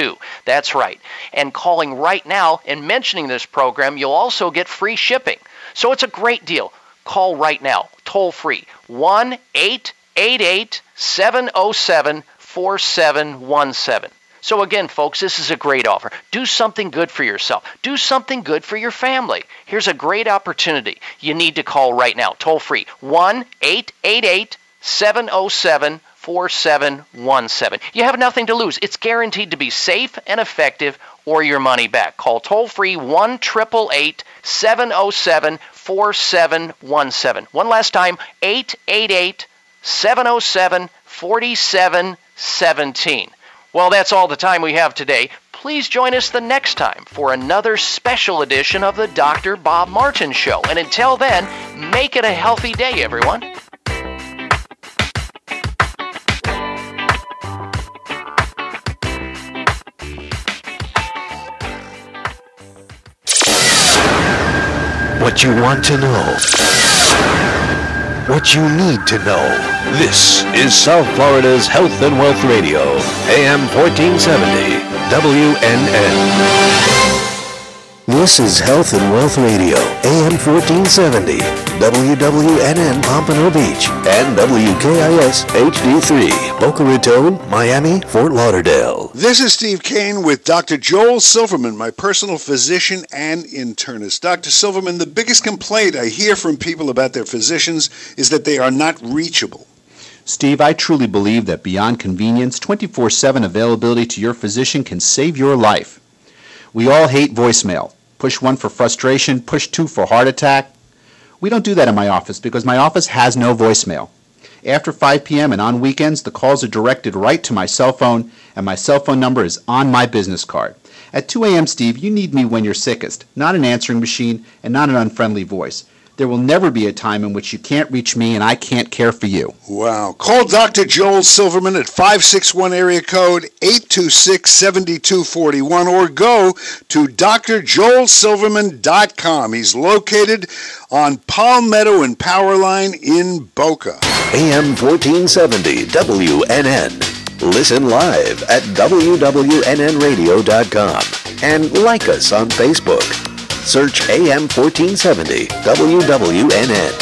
too. That's right. And calling right now and mentioning this program, you'll also get free shipping. So it's a great deal. Call right now, toll free, 1-888-707-4717. So again, folks, this is a great offer. Do something good for yourself. Do something good for your family. Here's a great opportunity. You need to call right now, toll free, 1-888-707-4717. You have nothing to lose. It's guaranteed to be safe and effective or your money back. Call toll free 1-888-707-4717. One last time, 888-707-4717. Well, that's all the time we have today. Please join us the next time for another special edition of the Dr. Bob Martin Show. And until then, make it a healthy day, everyone. What you want to know. What you need to know. This is South Florida's Health and Wealth Radio, AM 1470, WNN. This is Health and Wealth Radio, AM 1470, WWNN Pompano Beach, and WKIS HD3, Boca Raton, Miami, Fort Lauderdale. This is Steve Kane with Dr. Joel Silverman, my personal physician and internist. Dr. Silverman, the biggest complaint I hear from people about their physicians is that they are not reachable. Steve, I truly believe that beyond convenience, 24/7 availability to your physician can save your life. We all hate voicemail. Push 1 for frustration, push 2 for heart attack. We don't do that in my office because my office has no voicemail. After 5 p.m. and on weekends, the calls are directed right to my cell phone, and my cell phone number is on my business card. At 2 a.m., Steve, you need me when you're sickest, not an answering machine and not an unfriendly voice. There will never be a time in which you can't reach me and I can't care for you. Wow. Call Dr. Joel Silverman at 561 area code 826-7241 or go to drjoelsilverman.com. He's located on Palmetto and Powerline in Boca. AM 1470, WNN. Listen live at wwnnradio.com and like us on Facebook. Search AM 1470 WWNN.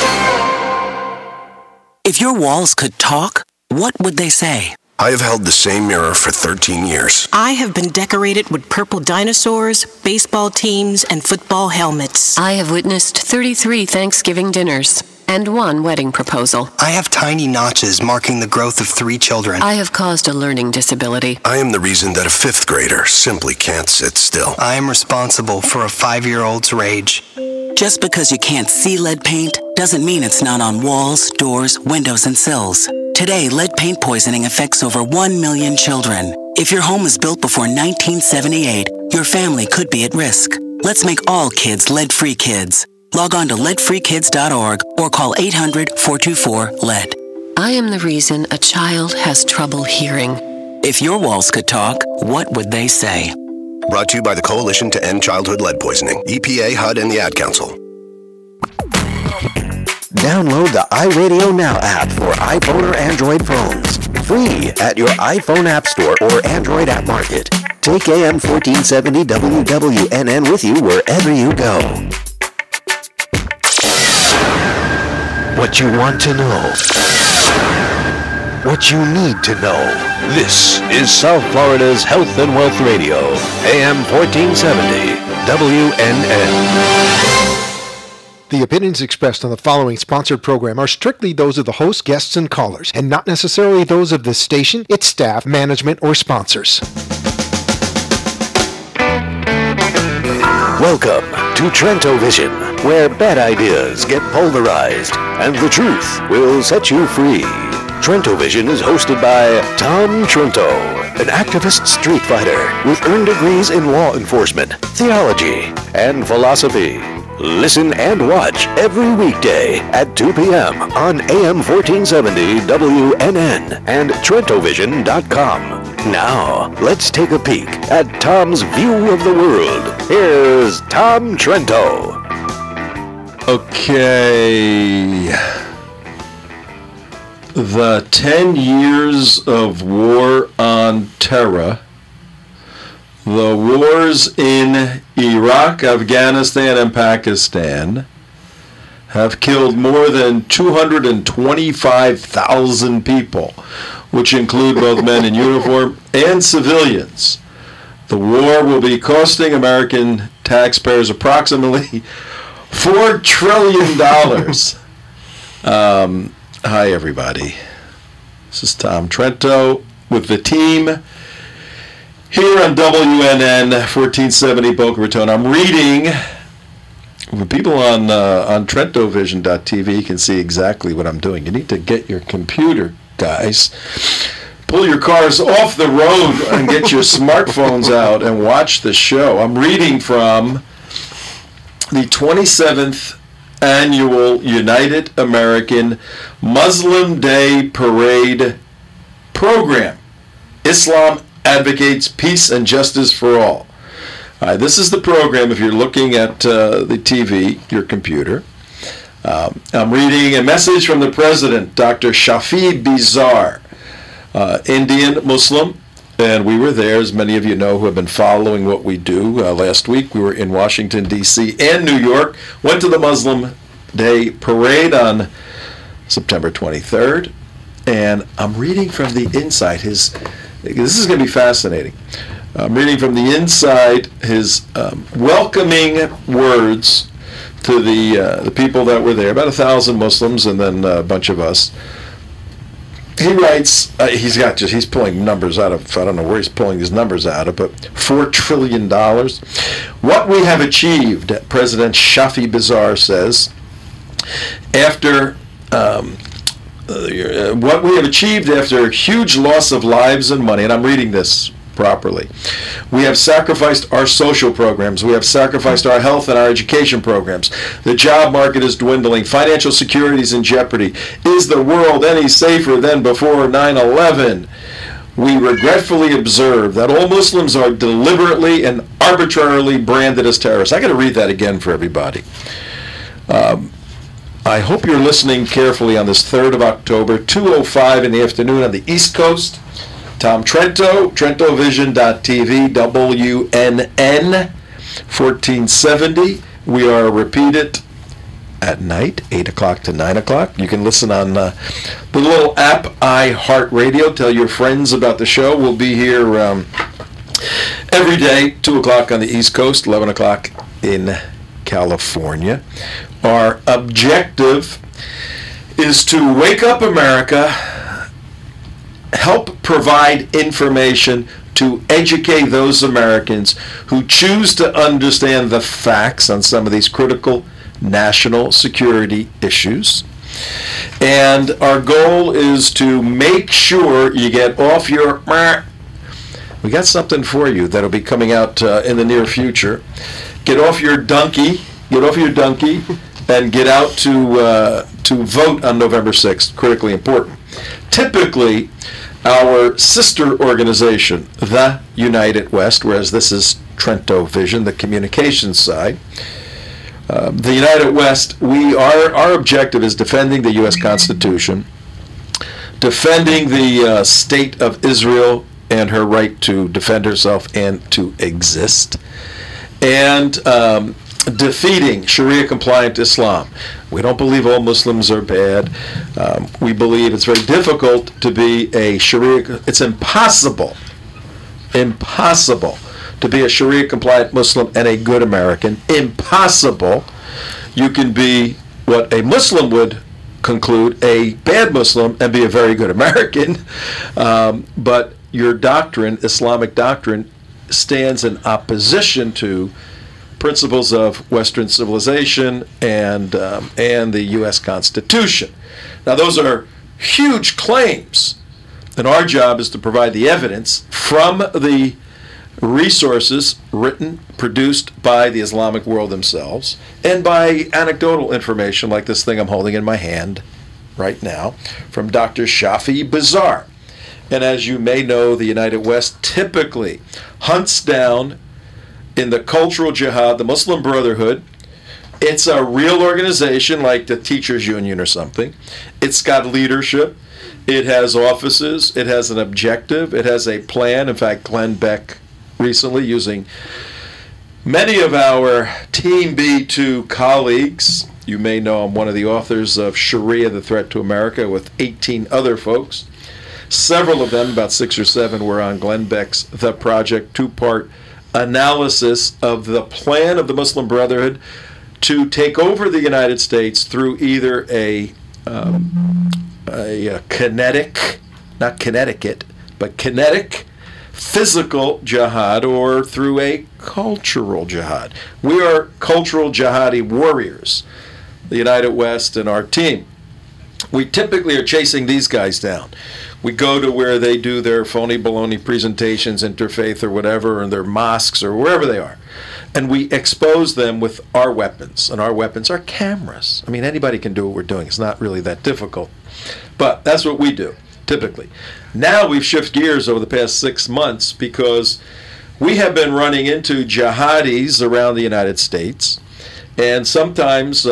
If your walls could talk, what would they say? I have held the same mirror for 13 years. I have been decorated with purple dinosaurs, baseball teams, and football helmets. I have witnessed 33 Thanksgiving dinners and 1 wedding proposal. I have tiny notches marking the growth of 3 children. I have caused a learning disability. I am the reason that a 5th grader simply can't sit still. I am responsible for a 5-year-old's rage. Just because you can't see lead paint doesn't mean it's not on walls, doors, windows, and sills. Today, lead paint poisoning affects over 1 million children. If your home was built before 1978, your family could be at risk. Let's make all kids lead-free kids. Log on to leadfreekids.org or call 800-424-LEAD. I am the reason a child has trouble hearing. If your walls could talk, what would they say? Brought to you by the Coalition to End Childhood Lead Poisoning, EPA, HUD, and the Ad Council. Download the iRadio Now app for iPhone or Android phones. Free at your iPhone App Store or Android App Market. Take AM 1470 WWNN with you wherever you go. What you want to know. What you need to know. This is South Florida's Health and Wealth Radio, AM 1470, WNN. The opinions expressed on the following sponsored program are strictly those of the host, guests, and callers, and not necessarily those of the station, its staff, management, or sponsors. Welcome to Trento Vision, where bad ideas get pulverized and the truth will set you free. Trento Vision is hosted by Tom Trento, an activist street fighter with earned degrees in law enforcement, theology, and philosophy. Listen and watch every weekday at 2 p.m. on AM 1470 WNN and TrentoVision.com. Now, let's take a peek at Tom's view of the world. Here's Tom Trento. Okay. The 10 years of war on terror The wars in Iraq, Afghanistan, and Pakistan have killed more than 225,000 people, which include both men in uniform and civilians. The war will be costing American taxpayers approximately $4 trillion. Hi, everybody. This is Tom Trento with the team here on WNN 1470 Boca Raton. I'm reading. The people on TrentoVision.tv can see exactly what I'm doing. You need to get your computer, guys. Pull your cars off the road and get your smartphones out and watch the show. I'm reading from the 27th Annual United American Muslim Day Parade Program. Islam advocates peace and justice for all. This is the program if you're looking at the TV, your computer. I'm reading a message from the president, Dr. Shafi Bizar, Indian Muslim, and we were there, as many of you know who have been following what we do. Last week we were in Washington, D.C. and New York, went to the Muslim Day Parade on September 23rd, and I'm reading from the inside. This is going to be fascinating. I'm reading from the inside his welcoming words to the people that were there, about 1,000 Muslims and then a bunch of us. He writes, he's pulling numbers out of, I don't know where he's pulling these numbers out of, but $4 trillion. What we have achieved, President Shafi Bizar says, what we have achieved after a huge loss of lives and money, and I'm reading this properly. We have sacrificed our social programs. We have sacrificed our health and our education programs. The job market is dwindling. Financial security is in jeopardy. Is the world any safer than before 9/11? We regretfully observe that all Muslims are deliberately and arbitrarily branded as terrorists. I got to read that again for everybody. I hope you're listening carefully on this 3rd of October, 2:05 in the afternoon on the East Coast. Tom Trento, TrentoVision.tv, WNN 1470. We are repeated at night, 8 o'clock to 9 o'clock. You can listen on the little app, iHeartRadio. Tell your friends about the show. We'll be here every day, 2 o'clock on the East Coast, 11 o'clock in California. Our objective is to wake up America, help provide information to educate those Americans who choose to understand the facts on some of these critical national security issues. And our goal is to make sure you get off your... We got something for you that'll be coming out in the near future. Get off your donkey, and get out to vote on November 6th. Critically important. Typically, our sister organization, the United West, whereas this is Trento Vision, the communications side, the United West, our objective is defending the U.S. Constitution, defending the state of Israel and her right to defend herself and to exist, and defeating Sharia-compliant Islam. We don't believe all Muslims are bad. We believe it's very difficult to be a Sharia. It's impossible to be a Sharia-compliant Muslim and a good American. Impossible. You can be what a Muslim would conclude, a bad Muslim, and be a very good American. But your doctrine, Islamic doctrine, stands in opposition to principles of Western civilization and the U.S. Constitution. Now, those are huge claims, and our job is to provide the evidence from the resources written, produced by the Islamic world themselves, and by anecdotal information like this thing I'm holding in my hand right now from Dr. Shafi Bizar. And as you may know, the United West typically hunts down in the cultural jihad, the Muslim Brotherhood. It's a real organization like the Teachers Union or something. It's got leadership. It has offices. It has an objective. It has a plan. In fact, Glenn Beck recently using many of our Team B2 colleagues. You may know I'm one of the authors of Sharia, the Threat to America, with 18 other folks. Several of them, about 6 or 7, were on Glenn Beck's The Project, 2-part analysis of the plan of the Muslim Brotherhood to take over the United States through either a kinetic, not Connecticut, but kinetic physical jihad, or through a cultural jihad. We are cultural jihadi warriors, the United West and our team. We typically are chasing these guys down. We go to where they do their phony baloney presentations, interfaith or whatever, or their mosques or wherever they are. And we expose them with our weapons. And our weapons are cameras. I mean, anybody can do what we're doing. It's not really that difficult. But that's what we do, typically. Now we've shifted gears over the past 6 months because we have been running into jihadis around the United States. And sometimes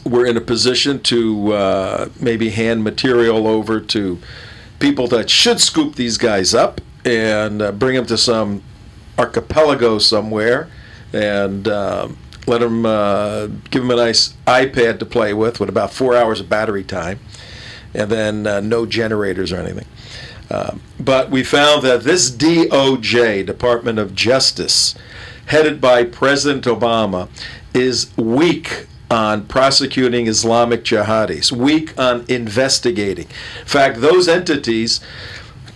we're in a position to maybe hand material over to people that should scoop these guys up and bring them to some archipelago somewhere and let them give them a nice iPad to play with about 4 hours of battery time, and then no generators or anything. But we found that this DOJ, Department of Justice, headed by President Obama, is weak on prosecuting Islamic jihadis, weak on investigating. In fact, those entities,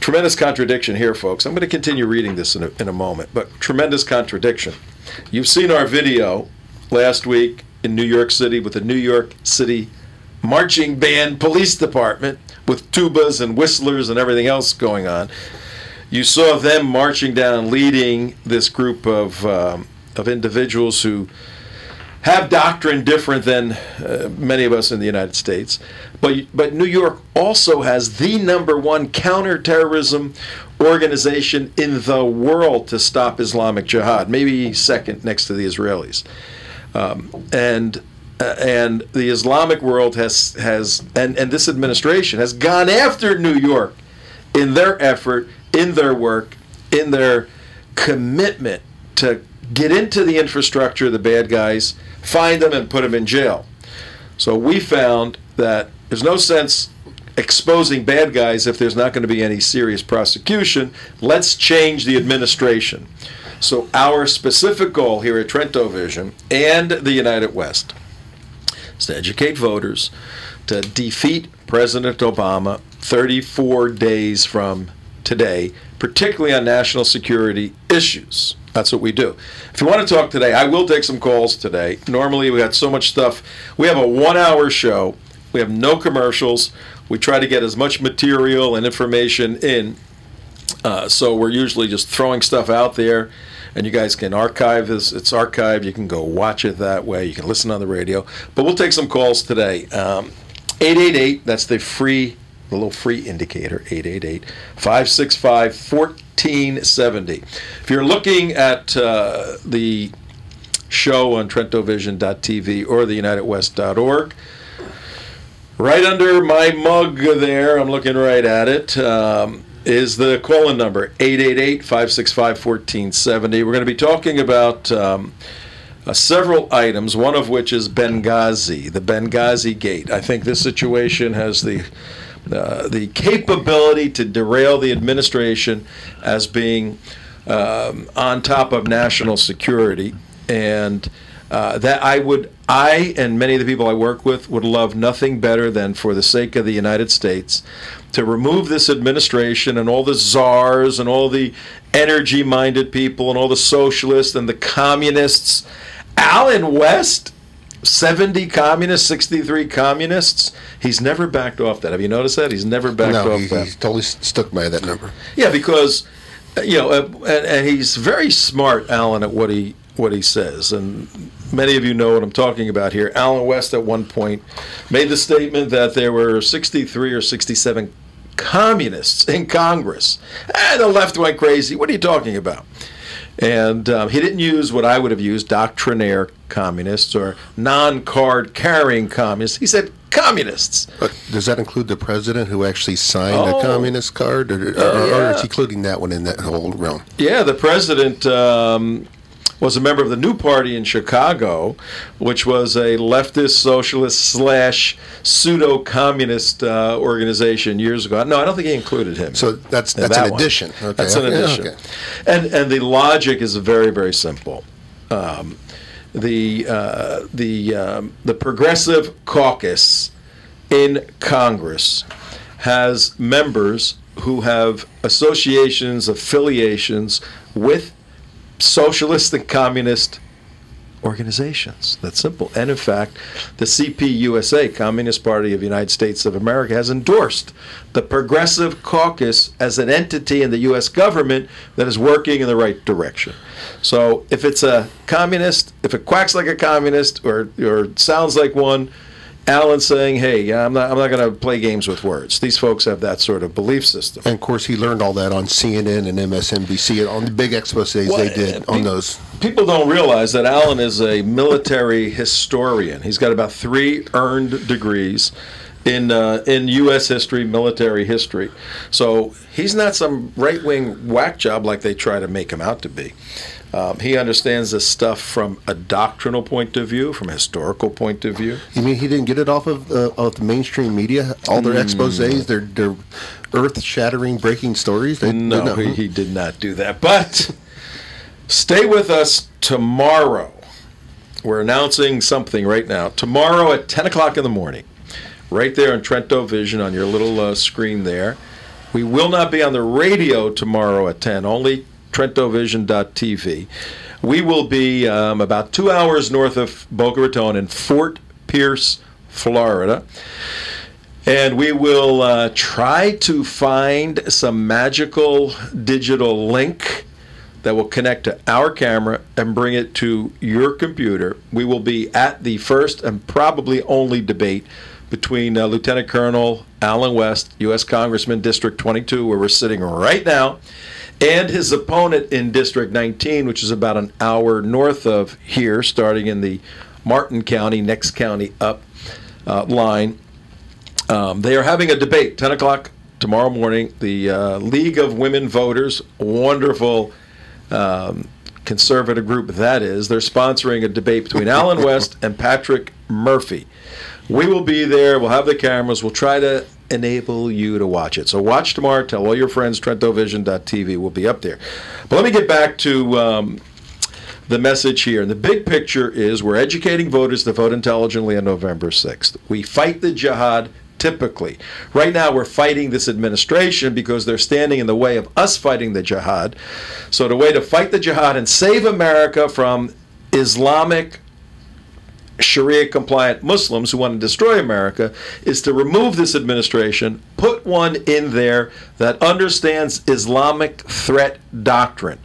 tremendous contradiction here, folks. I'm going to continue reading this in a moment, but tremendous contradiction. You've seen our video last week in New York City with the New York City Marching Band Police Department with tubas and whistlers and everything else going on. You saw them marching down, leading this group of individuals who have doctrine different than many of us in the United States. But New York also has the #1 counterterrorism organization in the world to stop Islamic jihad, maybe second next to the Israelis. And the Islamic world has and this administration has gone after New York in their effort, in their work, in their commitment to get into the infrastructure of the bad guys, find them, and put them in jail. So we found that there's no sense exposing bad guys if there's not going to be any serious prosecution. Let's change the administration. So our specific goal here at Trento Vision and the United West is to educate voters to defeat President Obama 34 days from today, particularly on national security issues. That's what we do. If you want to talk today, I will take some calls today. Normally we got so much stuff. We have a 1-hour show. We have no commercials. We try to get as much material and information in. So we're usually just throwing stuff out there, and you guys can archive this. It's archived. You can go watch it that way. You can listen on the radio. But we'll take some calls today. 888, that's the little free indicator, 888-565-1470. If you're looking at the show on TrentoVision.tv or theunitedwest.org, right under my mug there, I'm looking right at it, is the call-in number, 888-565-1470. We're going to be talking about several items, one of which is Benghazi, the Benghazi Gate. I think this situation has the capability to derail the administration as being on top of national security, and that I and many of the people I work with would love nothing better than, for the sake of the United States, to remove this administration and all the czars and all the energy-minded people and all the socialists and the communists. Alan West, 70 communists, 63 communists. He's never backed off that. Have you noticed that? He's never backed off that. He's totally stuck by that number. Yeah, because, and he's very smart, Alan, at what he says. And many of you know what I'm talking about here. Alan West at one point made the statement that there were 63 or 67 communists in Congress. And the left went crazy. What are you talking about? And he didn't use what I would have used, doctrinaire communists or non-card carrying communists. He said communists. But does that include the president who actually signed a communist card, or is he including that one in that whole realm? Yeah, the president was a member of the New Party in Chicago, which was a leftist, socialist / pseudo-communist organization years ago. No, I don't think he included him. So that's an addition. Okay. That's an addition. Okay. And the logic is very, very simple. The Progressive Caucus in Congress has members who have associations, affiliations with socialist and communist organizations. That's simple. And in fact, the CPUSA, Communist Party of the United States of America, has endorsed the Progressive Caucus as an entity in the U.S. government that is working in the right direction. So if it's a communist, if it quacks like a communist or sounds like one, Alan's saying, hey, I'm not going to play games with words. These folks have that sort of belief system. And, of course, he learned all that on CNN and MSNBC, on the big exposés they did on those. People don't realize that Alan is a military historian. He's got about 3 earned degrees in U.S. history, military history. So he's not some right-wing whack job like they try to make him out to be. He understands this stuff from a doctrinal point of view, from a historical point of view. You mean he didn't get it off of the mainstream media? All their exposés, their earth-shattering, breaking stories? No, he did not do that. But stay with us tomorrow. We're announcing something right now. Tomorrow at 10 o'clock in the morning, right there on Trento Vision on your little screen there. We will not be on the radio tomorrow at 10, only TrentoVision.tv. We will be about 2 hours north of Boca Raton in Fort Pierce, Florida. And we will try to find some magical digital link that will connect to our camera and bring it to your computer. We will be at the first and probably only debate between Lieutenant Colonel Alan West, U.S. Congressman, District 22, where we're sitting right now, and his opponent in District 19, which is about an hour north of here, starting in the Martin County, next county up line. They are having a debate, 10 o'clock tomorrow morning. The League of Women Voters, wonderful conservative group that is, they're sponsoring a debate between Alan West and Patrick Murphy. We will be there. We'll have the cameras. We'll try to enable you to watch it. So watch tomorrow. Tell all your friends. TrentoVision.tv will be up there. But let me get back to the message here. And the big picture is we're educating voters to vote intelligently on November 6th. We fight the jihad typically. Right now we're fighting this administration because they're standing in the way of us fighting the jihad. So the way to fight the jihad and save America from Islamic Sharia-compliant Muslims who want to destroy America is to remove this administration, put one in there that understands Islamic threat doctrine.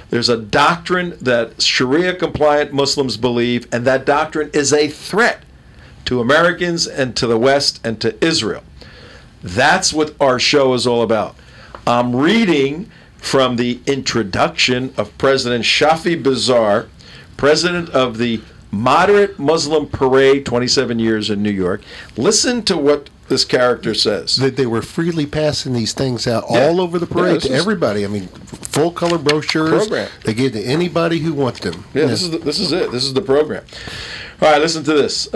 There's a doctrine that Sharia-compliant Muslims believe, and that doctrine is a threat to Americans and to the West and to Israel. That's what our show is all about. I'm reading from the introduction of President Shafi Bazar, president of the Moderate Muslim Parade, 27 years in New York. Listen to what this character says. They were freely passing these things out all over the parade to everybody. I mean, full color brochures. Program. They gave to anybody who wants them. Yeah, this is it. This is the program. All right, listen to this.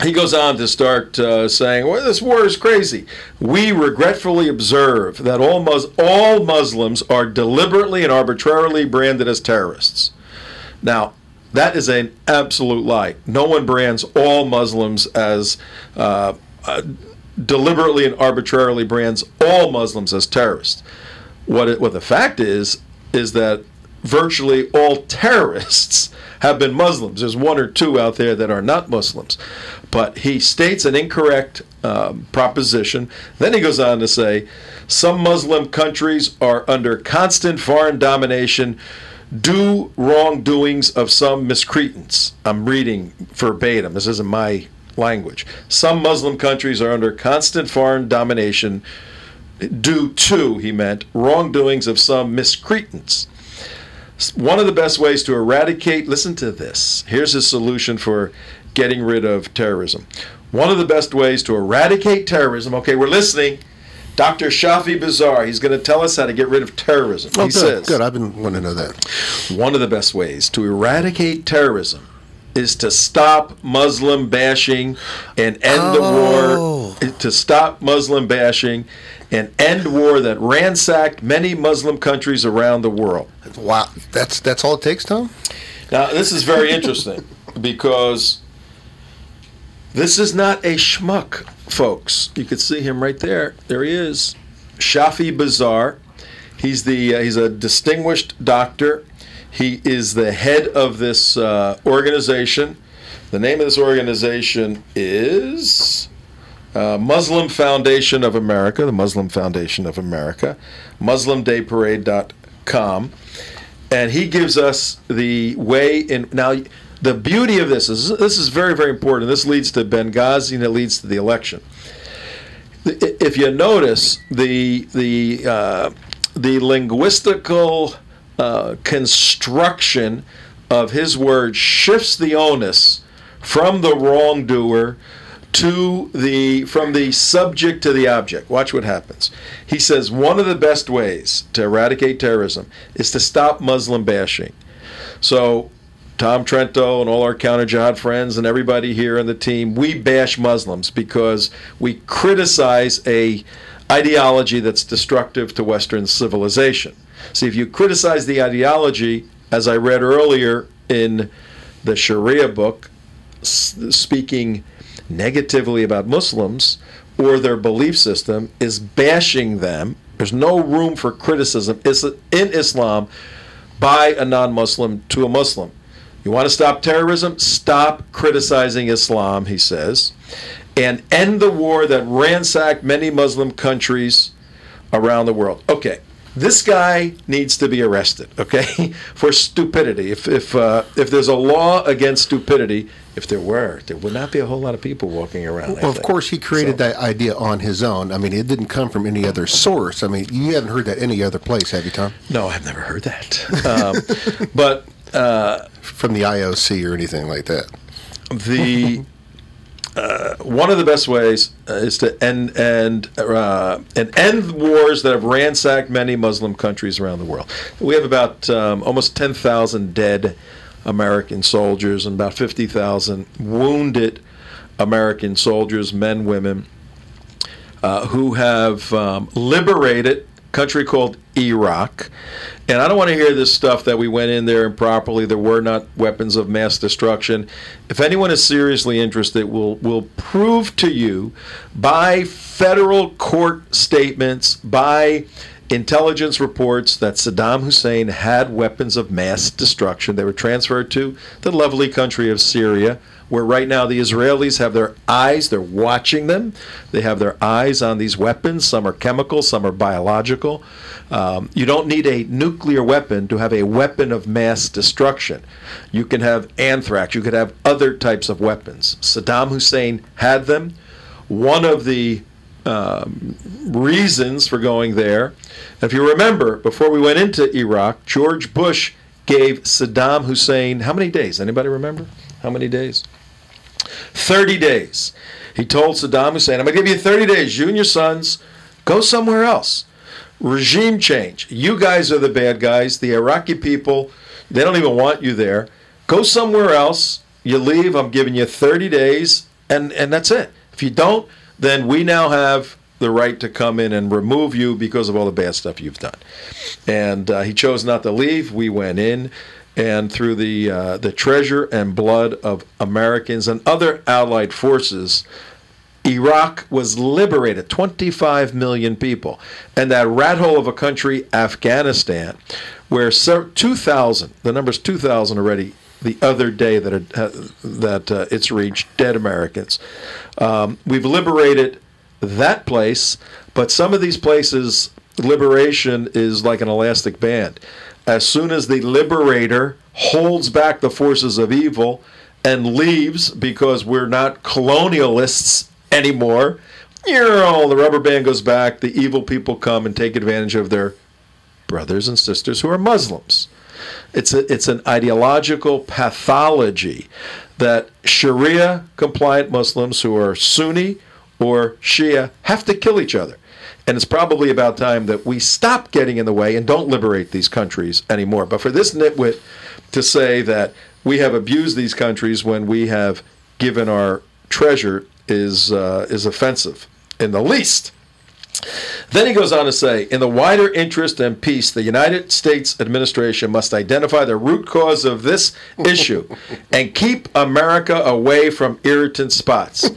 He goes on to start saying, well, this war is crazy. We regretfully observe that all Muslims are deliberately and arbitrarily branded as terrorists. Now, that is an absolute lie. No one brands all Muslims as deliberately and arbitrarily brands all Muslims as terrorists. What the fact is that virtually all terrorists have been Muslims. There's 1 or 2 out there that are not Muslims. But he states an incorrect proposition. Then he goes on to say, some Muslim countries are under constant foreign domination due wrongdoings of some miscreants. I'm reading verbatim. This isn't my language. Some Muslim countries are under constant foreign domination due to, he meant, wrongdoings of some miscreants. One of the best ways to eradicate, listen to this. Here's his solution for getting rid of terrorism. One of the best ways to eradicate terrorism, okay, we're listening. Dr. Shafi Bazar, he's going to tell us how to get rid of terrorism. Oh, he says, good. I've been wanting to know that. One of the best ways to eradicate terrorism is to stop Muslim bashing and end the war, to stop Muslim bashing and end war that ransacked many Muslim countries around the world. Wow. That's all it takes, Tom? Now, this is very interesting because this is not a schmuck, folks. You can see him right there. There he is, Shafi Bazar. He's a distinguished doctor. He is the head of this organization. The name of this organization is Muslim Foundation of America, the Muslim Foundation of America, MuslimDayParade.com. And he gives us the way in. Now, the beauty of this is very, very important. This leads to Benghazi and it leads to the election. If you notice, the linguistical construction of his words shifts the onus from the wrongdoer from the subject to the object. Watch what happens. He says one of the best ways to eradicate terrorism is to stop Muslim bashing. So Tom Trento and all our counter jihad friends and everybody here on the team, we bash Muslims because we criticize a ideology that's destructive to Western civilization. See, if you criticize the ideology, as I read earlier in the Sharia book, speaking negatively about Muslims or their belief system is bashing them. There's no room for criticism in Islam by a non-Muslim to a Muslim. You want to stop terrorism? Stop criticizing Islam, he says, and end the war that ransacked many Muslim countries around the world. Okay, this guy needs to be arrested, okay, for stupidity. If there's a law against stupidity, if there would not be a whole lot of people walking around. Well, of course, he created that idea on his own. I mean, it didn't come from any other source. I mean, you haven't heard that any other place, have you, Tom? No, I've never heard that. But from the IOC or anything like that. One of the best ways is to end wars that have ransacked many Muslim countries around the world. We have about almost 10,000 dead American soldiers and about 50,000 wounded American soldiers, men, women, who have liberated a country called Iraq. And I don't want to hear this stuff that we went in there improperly. There were not weapons of mass destruction. If anyone is seriously interested, we'll prove to you by federal court statements, by intelligence reports that Saddam Hussein had weapons of mass destruction. They were transferred to the lovely country of Syria, where right now the Israelis have their eyes, they're watching them. They have their eyes on these weapons. Some are chemical, some are biological. You don't need a nuclear weapon to have a weapon of mass destruction. You can have anthrax, you could have other types of weapons. Saddam Hussein had them. One of the reasons for going there, if you remember, before we went into Iraq, George Bush gave Saddam Hussein, how many days? Anybody remember? How many days? 30 days. He told Saddam Hussein, I'm going to give you 30 days. You and your sons, go somewhere else. Regime change. You guys are the bad guys. The Iraqi people, they don't even want you there. Go somewhere else. You leave. I'm giving you 30 days, and that's it. If you don't, then we now have the right to come in and remove you because of all the bad stuff you've done. And he chose not to leave. We went in. And through the treasure and blood of Americans and other allied forces, Iraq was liberated, 25 million people. And that rat hole of a country, Afghanistan, where 2,000, the number's 2,000 already the other day that it's reached dead Americans. We've liberated that place, but some of these places, liberation is like an elastic band. As soon as the liberator holds back the forces of evil and leaves because we're not colonialists anymore, the rubber band goes back, the evil people come and take advantage of their brothers and sisters who are Muslims. It's an ideological pathology that Sharia-compliant Muslims who are Sunni or Shia have to kill each other. And it's probably about time that we stop getting in the way and don't liberate these countries anymore. But for this nitwit to say that we have abused these countries when we have given our treasure is offensive in the least. Then he goes on to say, in the wider interest and peace, the United States administration must identify the root cause of this issue and keep America away from irritant spots.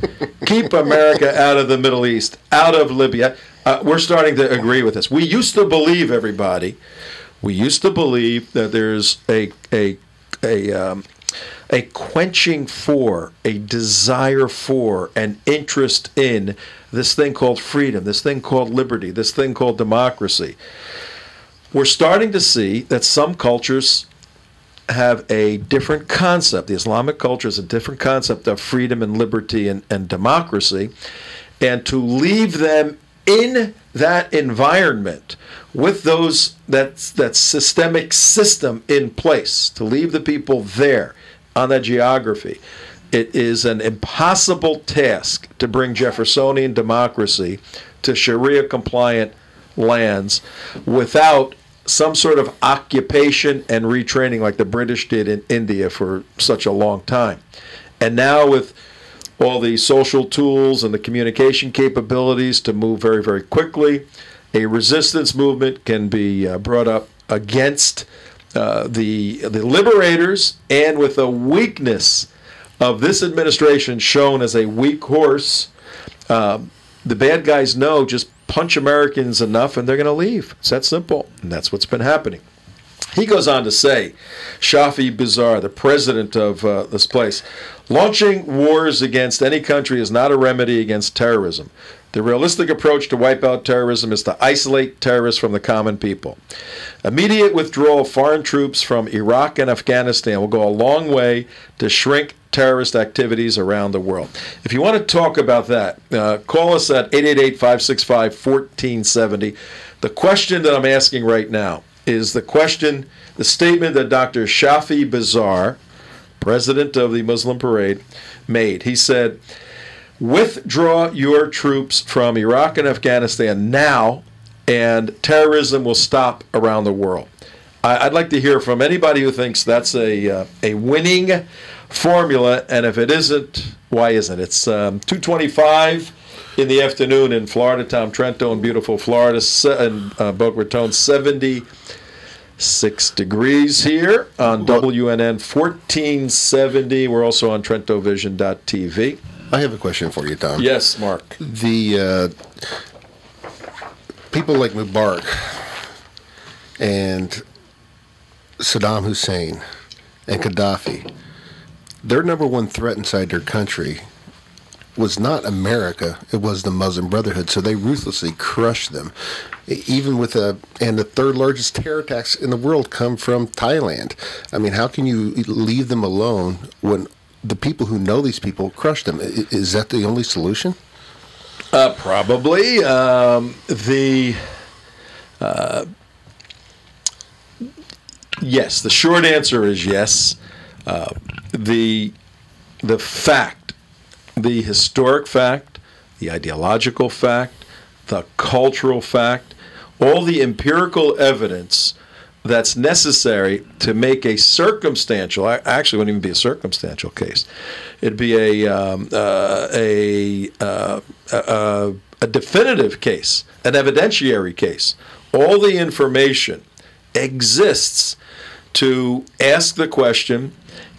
Keep America out of the Middle East, out of Libya. We're starting to agree with this. We used to believe, everybody, that there's a quenching for, a desire for, an interest in this thing called freedom, this thing called liberty, this thing called democracy. We're starting to see that some cultures have a different concept. The Islamic culture has a different concept of freedom and liberty and democracy. And to leave them in that environment with that systemic system in place, to leave the people there on that geography, it is an impossible task to bring Jeffersonian democracy to Sharia-compliant lands without some sort of occupation and retraining like the British did in India for such a long time. And now with all the social tools and the communication capabilities to move very, very quickly, a resistance movement can be brought up against the liberators, and with a weakness of this administration shown as a weak horse, the bad guys know just punch Americans enough and they're going to leave. It's that simple, and that's what's been happening. He goes on to say, Shafi Bizarre, the president of this place, launching wars against any country is not a remedy against terrorism. The realistic approach to wipe out terrorism is to isolate terrorists from the common people. Immediate withdrawal of foreign troops from Iraq and Afghanistan will go a long way to shrink terrorist activities around the world. If you want to talk about that, call us at 888-565-1470. The question that I'm asking right now is the statement that Dr. Shafi Bizarre, president of the Muslim Parade, made. He said, withdraw your troops from Iraq and Afghanistan now, and terrorism will stop around the world. I'd like to hear from anybody who thinks that's a winning formula, and if it isn't, why isn't it? It's 2:25 in the afternoon in Florida, Tom Trento in beautiful Florida, and Boca Raton, 76 degrees here on WNN 1470. We're also on TrentoVision.tv. I have a question for you, Tom. Yes, Mark. The people like Mubarak and Saddam Hussein and Gaddafi, their number one threat inside their country was not America, it was the Muslim Brotherhood, so they ruthlessly crushed them. Even with and the third largest terror attacks in the world come from Thailand. I mean, how can you leave them alone when the people who know these people crush them? Is that the only solution? Probably. Yes, the short answer is yes. The fact, the historic fact, the ideological fact, the cultural fact, all the empirical evidence that's necessary to make a circumstantial, actually it wouldn't even be a circumstantial case, it'd be a definitive case, an evidentiary case. All the information exists to ask the question,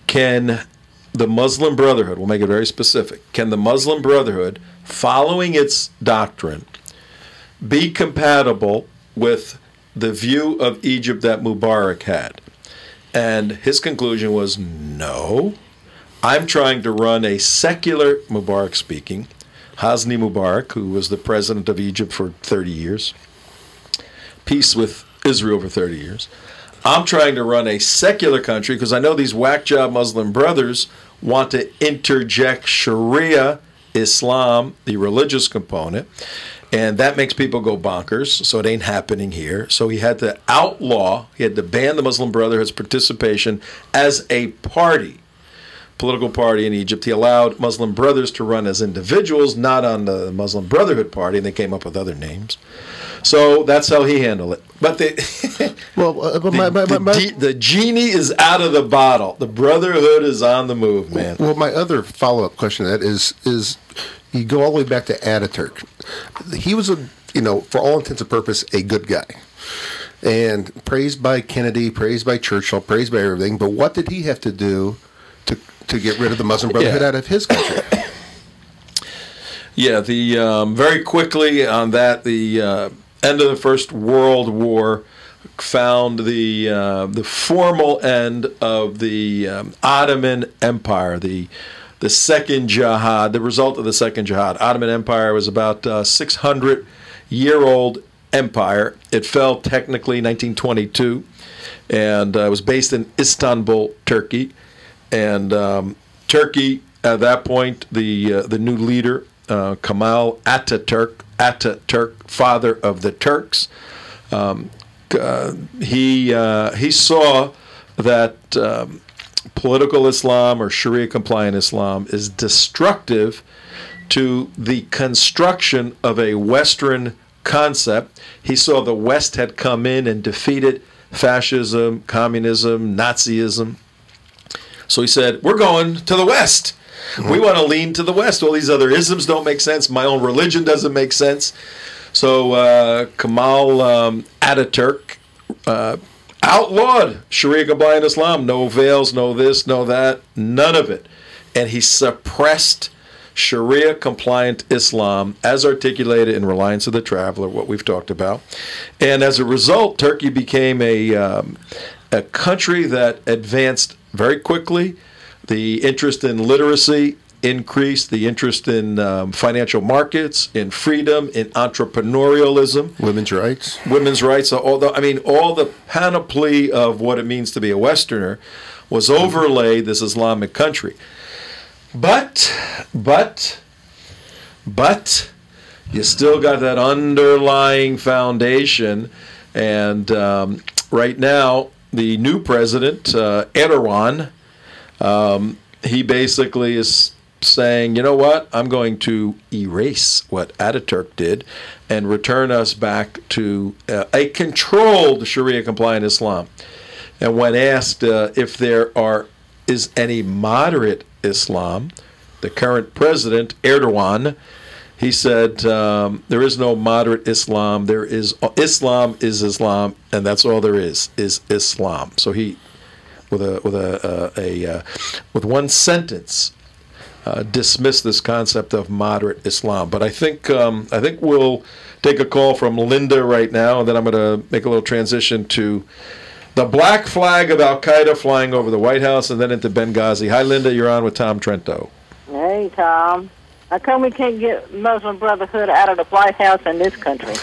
can the Muslim Brotherhood, we'll make it very specific, can the Muslim Brotherhood, following its doctrine, be compatible with the view of Egypt that Mubarak had? And his conclusion was, no. I'm trying to run a secular, Mubarak speaking, Hosni Mubarak, who was the president of Egypt for 30 years, peace with Israel for 30 years. I'm trying to run a secular country because I know these whack job Muslim brothers want to interject Sharia, Islam, the religious component, And that makes people go bonkers, so it ain't happening here. So he had to ban the Muslim Brotherhood's participation as a political party in Egypt. He allowed Muslim Brothers to run as individuals, not on the Muslim Brotherhood party, and they came up with other names. So that's how he handled it. But the genie is out of the bottle. The Brotherhood is on the move, man. Well, my other follow-up question to that is you go all the way back to Ataturk. He was, for all intents and purposes, a good guy. And praised by Kennedy, praised by Churchill, praised by everything. But what did he have to do to get rid of the Muslim Brotherhood out of his country? Yeah, very quickly on that, the end of the First World War found the formal end of the Ottoman Empire, the second jihad, the result of the second jihad. Ottoman Empire was about a 600-year-old empire. It fell technically in 1922, and it was based in Istanbul, Turkey. And Turkey, at that point, the new leader, Kemal Ataturk, father of the Turks, he saw that political Islam or Sharia-compliant Islam is destructive to the construction of a Western concept. He saw the West had come in and defeated fascism, communism, Nazism. So he said, we're going to the West. Mm-hmm. We want to lean to the West. All these other isms don't make sense. My own religion doesn't make sense. So Kemal Ataturk outlawed Sharia-compliant Islam. No veils, no this, no that, none of it. And he suppressed Sharia-compliant Islam as articulated in Reliance of the Traveler, what we've talked about. And as a result, Turkey became a country that advanced very quickly. The interest in literacy increased, the interest in financial markets, in freedom, in entrepreneurialism. Women's rights. Women's rights. All the panoply of what it means to be a Westerner was overlaid this Islamic country. But you still got that underlying foundation. And right now, the new president, Erdogan, he basically is saying, you know what, I'm going to erase what Ataturk did and return us back to a controlled Sharia-compliant Islam. And when asked if there is any moderate Islam, the current president, Erdogan, he said, there is no moderate Islam. There is Islam is Islam, and that's all there is Islam. So he, with one sentence, dismissed this concept of moderate Islam. But I think we'll take a call from Linda right now, and then I'm going to make a little transition to the black flag of Al-Qaeda flying over the White House, and then into Benghazi. Hi, Linda. You're on with Tom Trento. Hey, Tom. How come we can't get Muslim Brotherhood out of the White House in this country?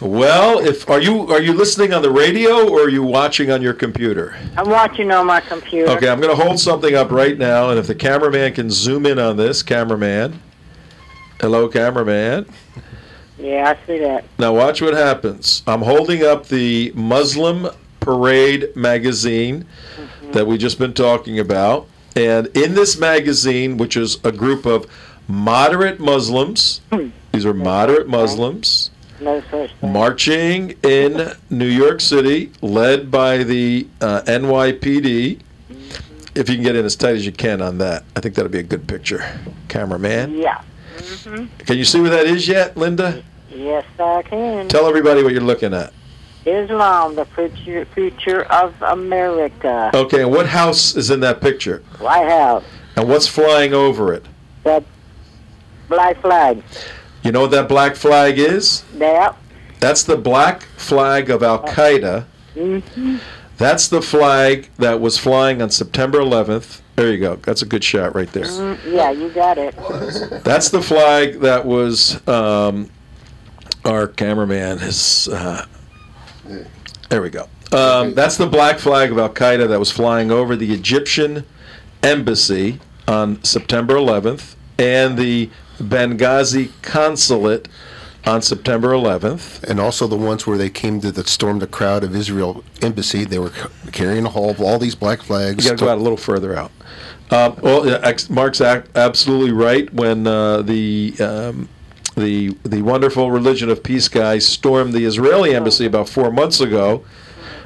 Well, are you listening on the radio or are you watching on your computer? I'm watching on my computer. Okay, I'm going to hold something up right now, and if the cameraman can zoom in on this, cameraman. Hello, cameraman. Yeah, I see that. Now watch what happens. I'm holding up the Muslim Parade magazine that we've just been talking about. And in this magazine, which is a group of moderate Muslims, these are moderate Muslims, marching in New York City, led by the NYPD. If you can get in as tight as you can on that, I think that'll be a good picture. Cameraman? Yeah. Can you see what that is yet, Linda? Yes, I can. Tell everybody what you're looking at. Islam, the future of America. Okay, and what house is in that picture? White House. And what's flying over it? That black flag. You know what that black flag is? Yeah. That's the black flag of Al-Qaeda. That's the flag that was flying on September 11th. There you go. That's a good shot right there. Yeah, you got it. That's the flag that was, our cameraman is, there we go. That's the black flag of Al-Qaeda that was flying over the Egyptian embassy on September 11th and the Benghazi consulate on September 11th. And also the ones where they came to storm the crowd of Israel embassy. They were carrying all these black flags. You got to go out a little further out. Mark's absolutely right. When the wonderful Religion of Peace guys stormed the Israeli embassy about 4 months ago,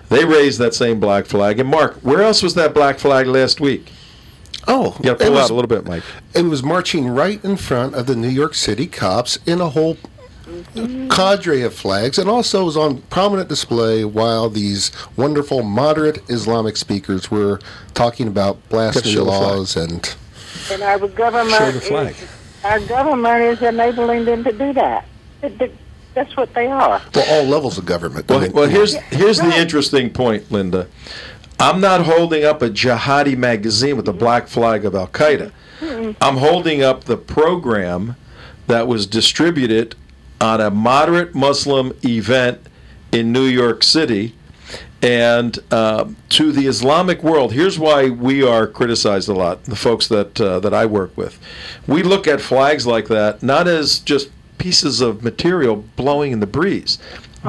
they raised that same black flag. And Mark, where else was that black flag last week? Oh, you got to pull out a little bit, Mike. It was marching right in front of the New York City cops in a whole cadre of flags, and also was on prominent display while these wonderful moderate Islamic speakers were talking about blasphemy laws and our government. Our government is enabling them to do that. That's what they are. Well, all levels of government. Well, here's the interesting point, Linda. I'm not holding up a jihadi magazine with the black flag of Al-Qaeda. I'm holding up the program that was distributed on a moderate Muslim event in New York City. And to the Islamic world, here's why we are criticized a lot, the folks that I work with. We look at flags like that not as just pieces of material blowing in the breeze.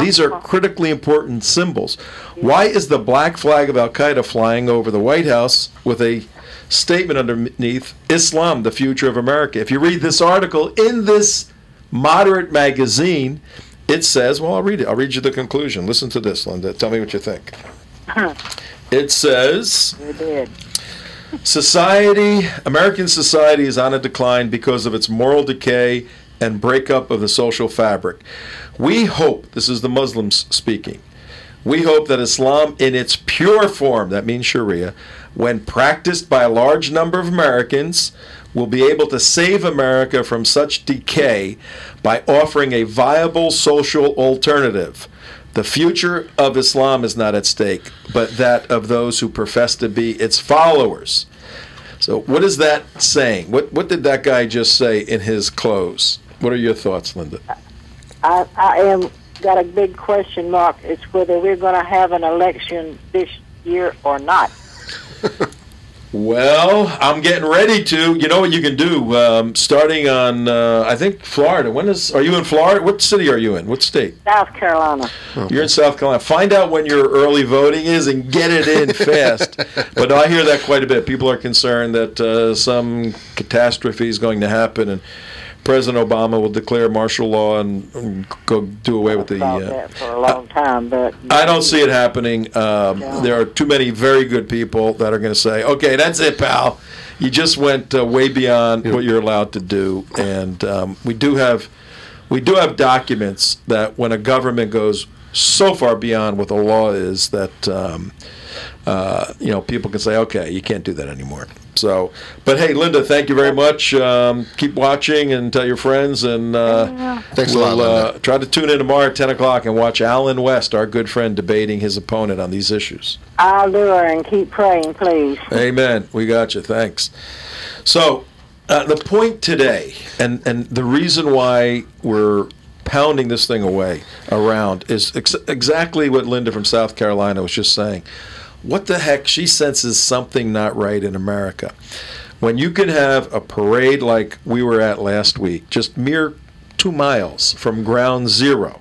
These are critically important symbols. Why is the black flag of Al-Qaeda flying over the White House with a statement underneath, Islam, the future of America? If you read this article in this moderate magazine, it says, well, I'll read it. I'll read you the conclusion. Listen to this, Linda. Tell me what you think. It says, American society is on a decline because of its moral decay and breakup of the social fabric. We hope, this is the Muslims speaking, we hope that Islam in its pure form, that means Sharia, when practiced by a large number of Americans, will be able to save America from such decay by offering a viable social alternative. The future of Islam is not at stake, but that of those who profess to be its followers. So what is that saying? What did that guy just say in his close? What are your thoughts, Linda? I got a big question mark. It's whether we're going to have an election this year or not. Well, I'm getting ready to. You know what you can do? Starting on, I think, Florida. Are you in Florida? What city are you in? What state? South Carolina. You're in South Carolina. Find out when your early voting is and get it in fast. But no, I hear that quite a bit. People are concerned that some catastrophe is going to happen, and President Obama will declare martial law and go do away with the. That for a long time, but I don't see it happening. There are too many very good people that are going to say, "Okay, that's it, pal. You just went way beyond what you're allowed to do." And we do have documents that when a government goes so far beyond what the law is, that people can say, "Okay, you can't do that anymore." So, but hey, Linda, thank you very much. Keep watching and tell your friends, and thanks a lot, Linda. Try to tune in tomorrow at 10 o'clock and watch Alan West, our good friend, debating his opponent on these issues. I'll do it, and keep praying, please. Amen. We got you. Thanks. So, the point today, and the reason why we're pounding this thing around is exactly what Linda from South Carolina was just saying. What the heck? She senses something not right in America. When you can have a parade like we were at last week, just mere 2 miles from ground zero,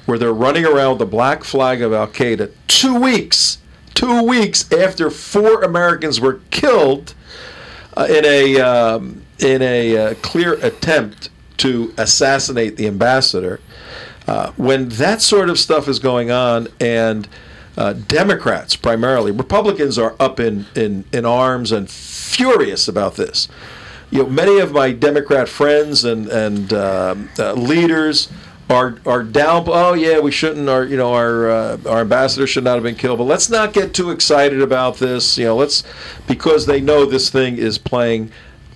where they're running around with the black flag of Al-Qaeda 2 weeks after 4 Americans were killed in a clear attempt to assassinate the ambassador. When that sort of stuff is going on, and Democrats primarily, Republicans are up in arms and furious about this. Many of my Democrat friends and leaders are down. Oh yeah, we shouldn't. Our ambassador should not have been killed. But let's not get too excited about this. Because they know this thing is playing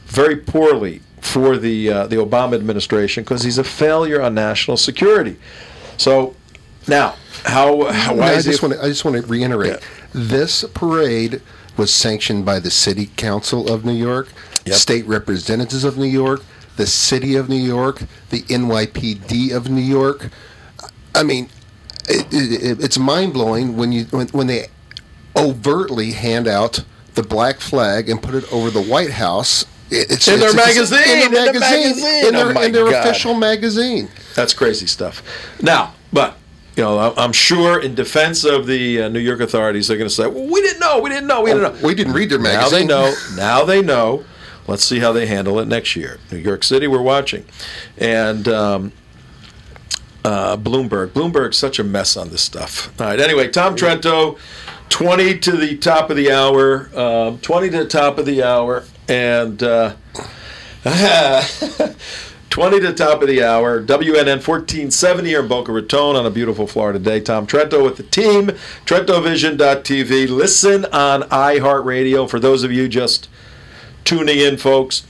very poorly for the Obama administration, because he's a failure on national security. So now. I just want to reiterate, this parade was sanctioned by the City Council of New York, state representatives of New York, the City of New York, the NYPD of New York. I mean, it's mind-blowing when they overtly hand out the black flag and put it over the White House. In their magazine. In their official magazine. That's crazy stuff. Now, but I'm sure in defense of the New York authorities, they're going to say, well, we didn't know. We didn't read their magazine. Now they know. Let's see how they handle it next year. New York City, we're watching. And Bloomberg's such a mess on this stuff. All right, anyway, Tom Trento, 20 to the top of the hour. And 20 to the top of the hour. WNN 1470 here in Boca Raton on a beautiful Florida day. Tom Trento with the team. TrentoVision.tv. Listen on iHeartRadio. For those of you just tuning in, folks,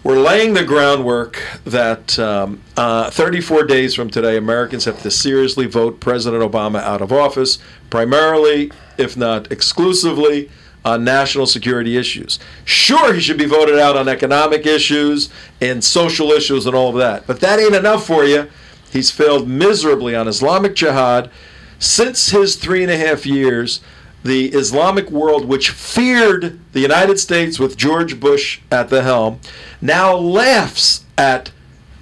we're laying the groundwork that 34 days from today, Americans have to seriously vote President Obama out of office, primarily, if not exclusively, on national security issues. Sure, he should be voted out on economic issues and social issues and all of that, but that ain't enough for you. He's failed miserably on Islamic Jihad. Since his 3.5 years, the Islamic world, which feared the United States with George Bush at the helm, now laughs at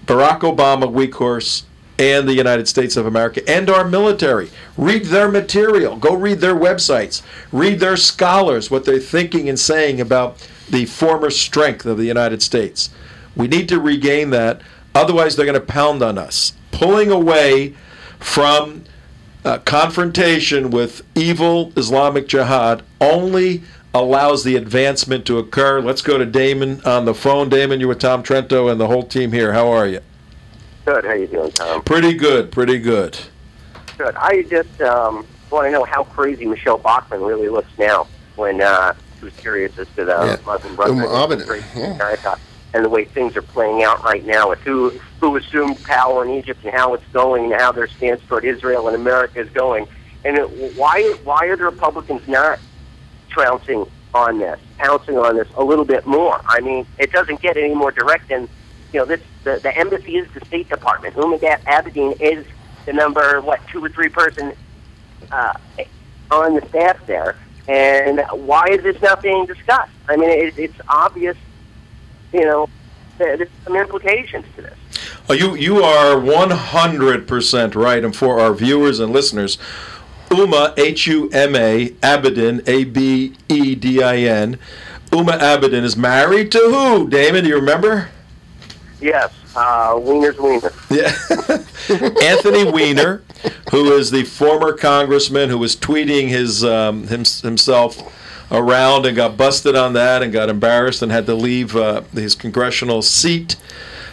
Barack Obama, weak horse, and the United States of America and our military. Read their material. Go read their websites. Read their scholars, what they're thinking and saying about the former strength of the United States. We need to regain that. Otherwise, they're going to pound on us. Pulling away from confrontation with evil Islamic Jihad only allows the advancement to occur. Let's go to Damon on the phone. Damon, you're with Tom Trento and the whole team here. How are you? Good. How you doing, Tom? Pretty good. Good. I just want to know how crazy Michelle Bachmann really looks now when she was curious as to the Muslim Brotherhood in America and the way things are playing out right now with who assumed power in Egypt and how it's going and how their stance toward Israel and America is going. And why are the Republicans not pouncing on this a little bit more? I mean, it doesn't get any more direct than, the embassy is the State Department. Umar Abedin is the number, 2 or 3 person on the staff there. And why is this not being discussed? I mean, it's obvious, there's some implications to this. Oh, you are 100% right. And for our viewers and listeners, Umar, H-U-M-A, Abedin, A-B-E-D-I-N. Umar Abedin is married to who? Damon, do you remember? Yes, Wiener's Wiener. Yeah, Anthony Weiner, who is the former congressman who was tweeting himself around and got busted on that and got embarrassed and had to leave his congressional seat.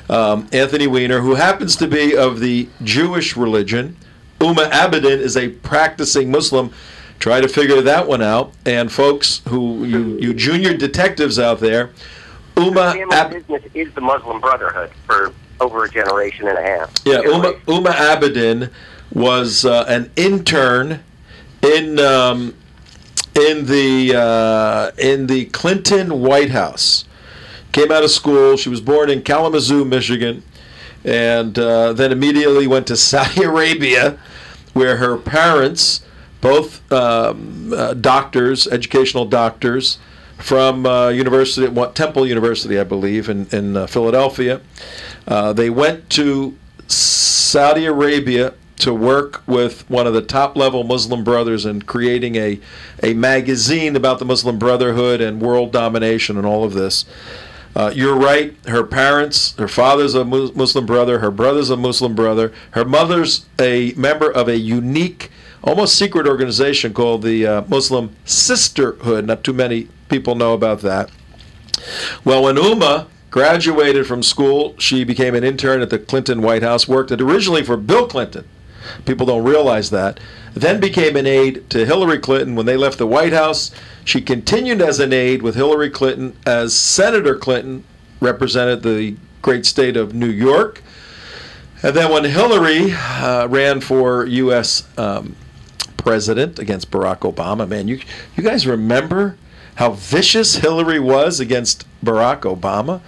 Anthony Weiner, who happens to be of the Jewish religion. Umar Abedin is a practicing Muslim. Try to figure that one out. And folks, you junior detectives out there, family business is the Muslim Brotherhood for over a generation and a half. Yeah, Umar Abedin was an intern in the Clinton White House. Came out of school. She was born in Kalamazoo, Michigan, and then immediately went to Saudi Arabia, where her parents, both doctors, educational doctors, from Temple University, I believe, in Philadelphia. They went to Saudi Arabia to work with one of the top-level Muslim brothers in creating a magazine about the Muslim Brotherhood and world domination and all of this. You're right. Her parents, her father's a Muslim brother, her brother's a Muslim brother, her mother's a member of a unique, almost secret organization called the Muslim Sisterhood. Not too many people know about that. Well, when Umar graduated from school, she became an intern at the Clinton White House, worked originally for Bill Clinton. People don't realize that. Then became an aide to Hillary Clinton when they left the White House. She continued as an aide with Hillary Clinton as Senator Clinton represented the great state of New York. And then when Hillary ran for U.S. president against Barack Obama, man, you guys remember how vicious Hillary was against Barack Obama?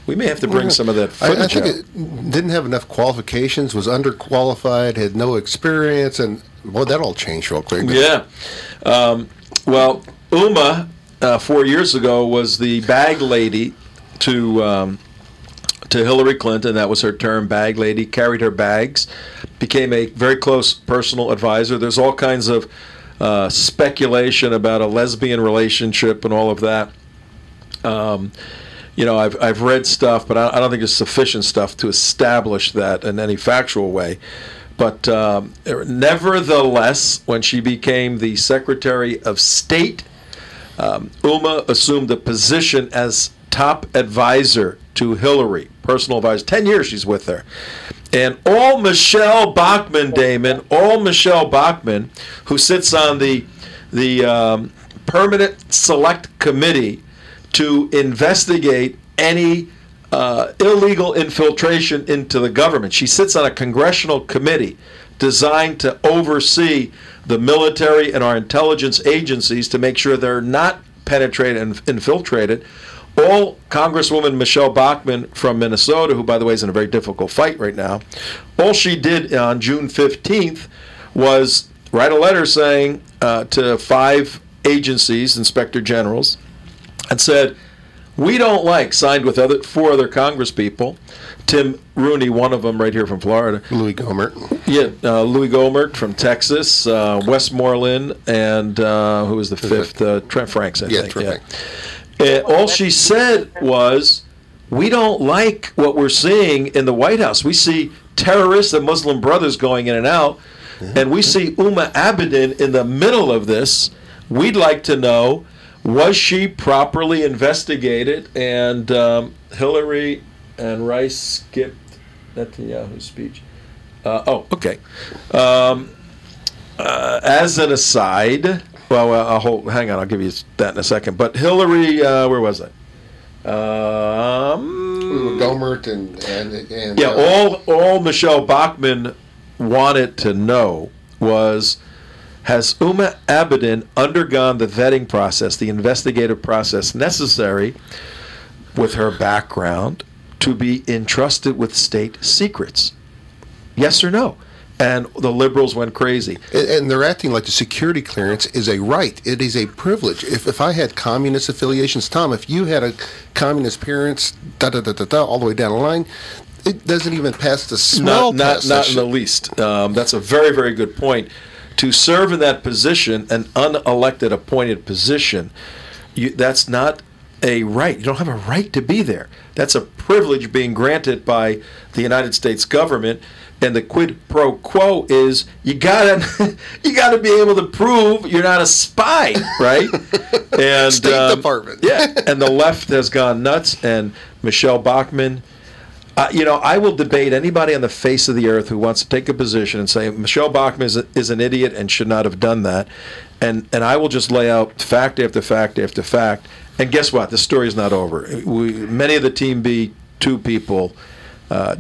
We may have to bring some of that footage I think it didn't have enough qualifications, was underqualified, had no experience, and, well, that all changed real quick. Yeah. Well, Umar, 4 years ago, was the bag lady to to Hillary Clinton. That was her term, bag lady, carried her bags, became a very close personal advisor. There's all kinds of speculation about a lesbian relationship and all of that. I've read stuff, but I don't think there's sufficient stuff to establish that in any factual way. But nevertheless, when she became the Secretary of State, Uma assumed a position as top advisor to Hillary, personal advisor. 10 years she's with her. And all Michelle Bachmann, Damon, who sits on the Permanent Select Committee to investigate any illegal infiltration into the government. She sits on a congressional committee designed to oversee the military and our intelligence agencies to make sure they're not penetrated and infiltrated. All Congresswoman Michelle Bachmann from Minnesota, who, by the way, is in a very difficult fight right now, all she did on June 15th was write a letter saying to 5 agencies, inspector generals, and said, we don't like, signed with 4 other congresspeople, Tim Rooney, one of them right here from Florida. Louis Gohmert. Yeah, Louis Gohmert from Texas, Westmoreland, and who was the 5th? Trent Franks, I think. Trent Franks. All she said was, we don't like what we're seeing in the White House. We see terrorists and Muslim brothers going in and out, and we see Uma Abedin in the middle of this. We'd like to know, was she properly investigated? And Hillary and Rice skipped Netanyahu's speech. Okay. As an aside, hang on, I'll give you that in a second. But Hillary, where was I? Gohmert and all Michelle Bachmann wanted to know was, has Uma Abedin undergone the vetting process, the investigative process necessary with her background to be entrusted with state secrets? Yes or no? And the liberals went crazy. And they're acting like the security clearance is a right. It is a privilege. If I had communist affiliations, Tom, if you had a communist parents, all the way down the line, it doesn't even pass the smell test. Not in the least. That's a very, very good point. To serve in that position, an unelected appointed position, that's not a right. You don't have a right to be there. That's a privilege being granted by the United States government. And the quid pro quo is you gotta be able to prove you're not a spy, right? And State Department. Yeah, and the left has gone nuts. And Michelle Bachmann, I will debate anybody on the face of the earth who wants to take a position and say Michelle Bachmann is an idiot and should not have done that. And I will just lay out fact after fact after fact. And guess what? The story is not over. Many of the Team B2 people,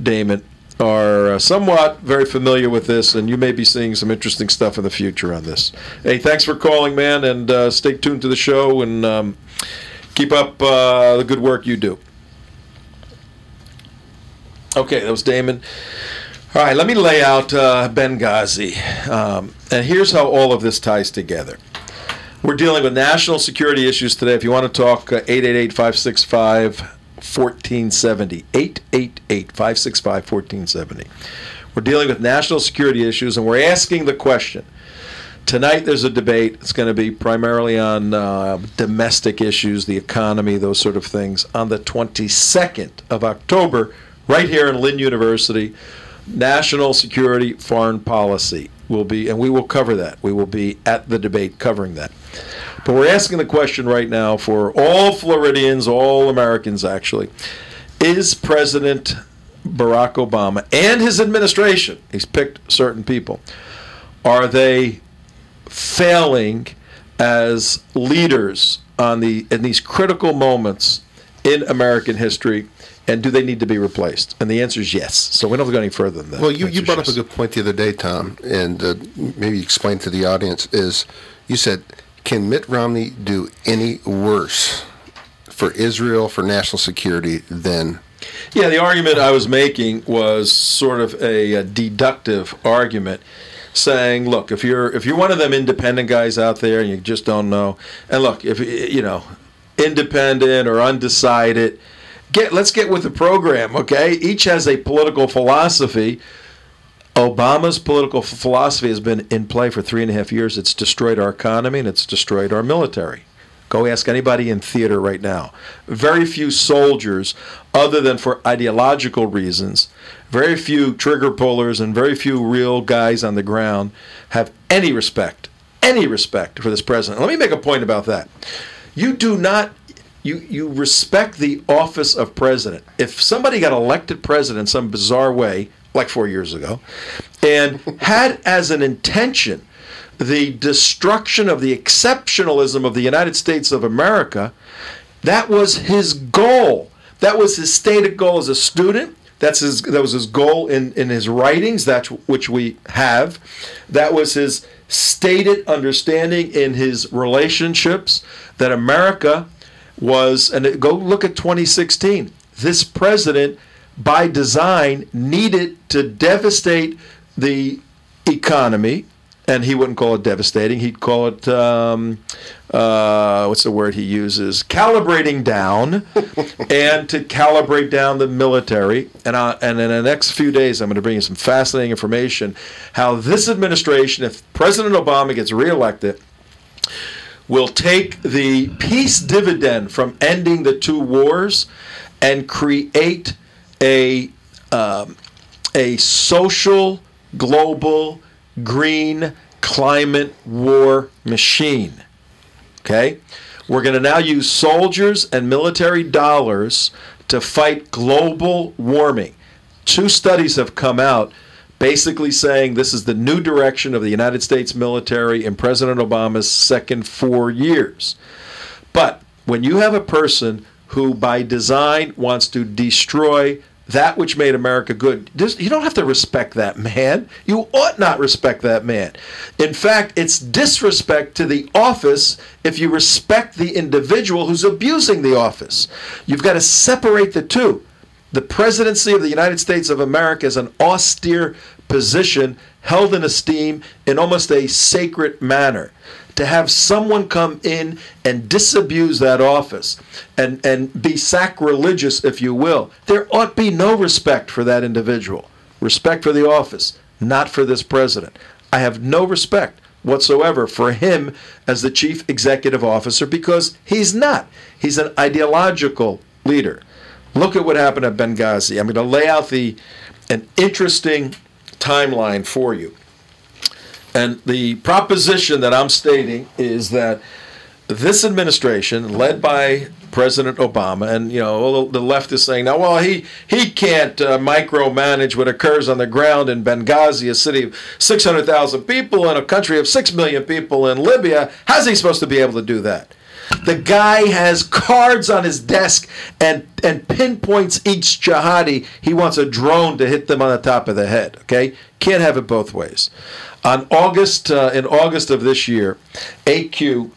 Damon, are somewhat very familiar with this, and you may be seeing some interesting stuff in the future on this. Hey, thanks for calling, man, and stay tuned to the show and keep up the good work you do. Okay, that was Damon. All right, let me lay out Benghazi. And here's how all of this ties together. We're dealing with national security issues today. If you want to talk, 888-565-1470. 888-565-1470. We're dealing with national security issues, and we're asking the question. Tonight there's a debate. It's going to be primarily on domestic issues, the economy, those sort of things. On the 22nd of October, right here in Lynn University, national security foreign policy will be, and we will cover that. We will be at the debate covering that. But we're asking the question right now for all Floridians, all Americans actually, is President Barack Obama and his administration, he's picked certain people, are they failing as leaders in these critical moments in American history, and do they need to be replaced? And the answer is yes. So we don't have to go any further than that. Well, you brought up a good point the other day, Tom, and maybe explain to the audience, is you said, can Mitt Romney do any worse for Israel, for national security than... Yeah, the argument I was making was sort of a deductive argument, saying, look, if you're one of them independent guys out there and you just don't know, and look, if independent or undecided, let's get with the program, okay? Each has a political philosophy. Obama's political philosophy has been in play for 3.5 years. It's destroyed our economy and it's destroyed our military. Go ask anybody in theater right now. Very few soldiers, other than for ideological reasons, very few trigger pullers and very few real guys on the ground have any respect for this president. Let me make a point about that. You do not, you respect the office of president. If somebody got elected president in some bizarre way, like 4 years ago, and had as an intention the destruction of the exceptionalism of the United States of America, that was his goal. That was his stated goal as a student. That was his goal in his writings, which we have. That was his stated understanding in his relationships, that America was, and go look at 2016. This president, by design, needed to devastate the economy, and he wouldn't call it devastating. He'd call it, what's the word he uses? Calibrating down, and to calibrate down the military. And in the next few days, I'm going to bring you some fascinating information how this administration, if President Obama gets reelected, will take the peace dividend from ending the 2 wars and create a social, global, green climate war machine. Okay? We're going to now use soldiers and military dollars to fight global warming. 2 studies have come out basically saying this is the new direction of the United States military in President Obama's second 4 years. But when you have a person who by design wants to destroy that which made America good, you don't have to respect that man. You ought not respect that man. In fact, it's disrespect to the office if you respect the individual who's abusing the office. You've got to separate the two. The presidency of the United States of America is an austere position held in esteem in almost a sacred manner. To have someone come in and disabuse that office and be sacrilegious, if you will, there ought be no respect for that individual. Respect for the office, not for this president. I have no respect whatsoever for him as the chief executive officer because he's not. He's an ideological leader. Look at what happened at Benghazi. I'm going to lay out an interesting timeline for you. And the proposition that I'm stating is that this administration, led by President Obama, and the left is saying now, well, he can't micromanage what occurs on the ground in Benghazi, a city of 600,000 people and a country of 6 million people in Libya. How's he supposed to be able to do that? The guy has cards on his desk and pinpoints each jihadi. He wants a drone to hit them on the top of the head. Okay, can't have it both ways. In August of this year, AQ,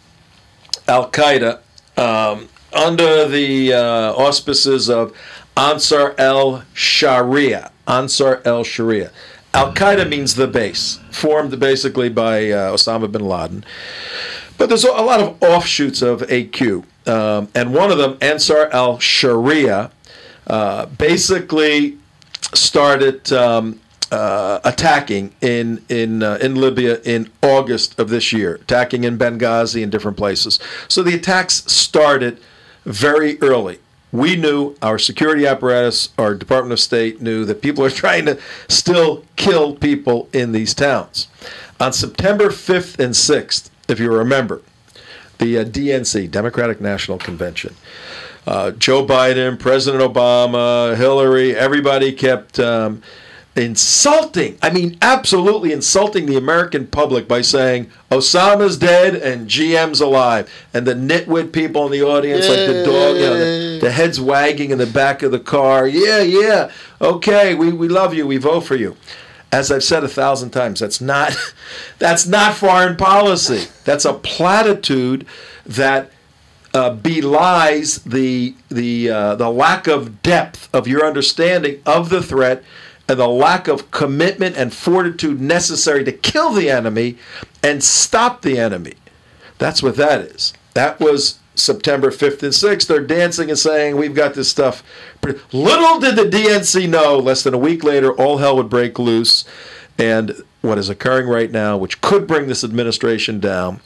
Al-Qaeda, under the auspices of Ansar al-Sharia. Al-Qaeda means the base, formed basically by Osama bin Laden. But there's a lot of offshoots of AQ. And one of them, Ansar al-Sharia, basically started attacking in Libya in August of this year, attacking in Benghazi and different places. So the attacks started very early. We knew, our security apparatus, our Department of State knew that people are trying to still kill people in these towns. On September 5th and 6th, if you remember, the DNC, Democratic National Convention, Joe Biden, President Obama, Hillary, everybody kept insulting, absolutely insulting the American public by saying Osama's dead and GM's alive. And the nitwit people in the audience, like the dog, the heads wagging in the back of the car. Yeah, okay, we love you, we vote for you. As I've said 1,000 times, that's not foreign policy. That's a platitude that belies the lack of depth of your understanding of the threat and the lack of commitment and fortitude necessary to kill the enemy and stop the enemy. That's what that is. That was September 5th and 6th, they're dancing and saying, we've got this stuff. Little did the DNC know, less than a week later, all hell would break loose. And what is occurring right now, which could bring this administration down,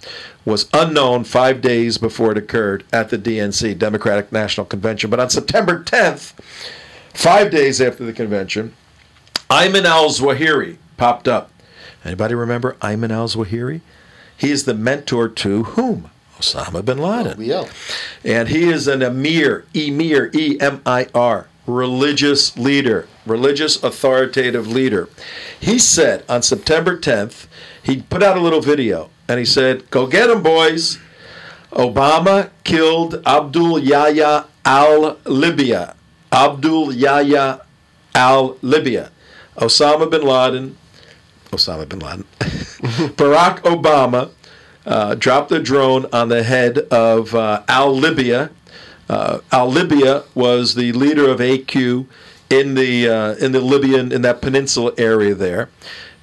was unknown 5 days before it occurred at the DNC, Democratic National Convention. But on September 10th, 5 days after the convention, Ayman al-Zawahiri popped up. Anybody remember Ayman al-Zawahiri? He is the mentor to whom? Osama bin Laden. Oh, yeah. And he is an emir, E-M-I-R, religious leader, religious authoritative leader. He said on September 10th, he put out a little video, and he said, go get him, boys. Obama killed Abdul Yahya al-Libya. Abdul Yahya al-Libya. Osama bin Laden, Barack Obama dropped a drone on the head of al-Libya. Al-Libya was the leader of AQ in the Libyan, in that peninsula area there.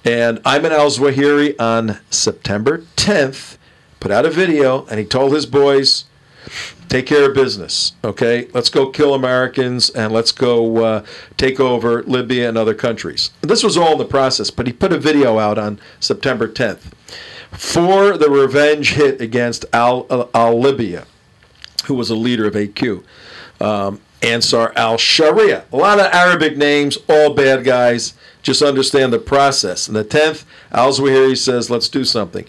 And Ayman al-Zawahiri on September 10th put out a video, and he told his boys, take care of business, okay? Let's go kill Americans, and let's go take over Libya and other countries. This was all in the process, but he put a video out on September 10th for the revenge hit against al-Libya, who was a leader of AQ. Ansar al-Sharia. A lot of Arabic names, all bad guys. Just understand the process. And the 10th, al-Zawahiri says, let's do something.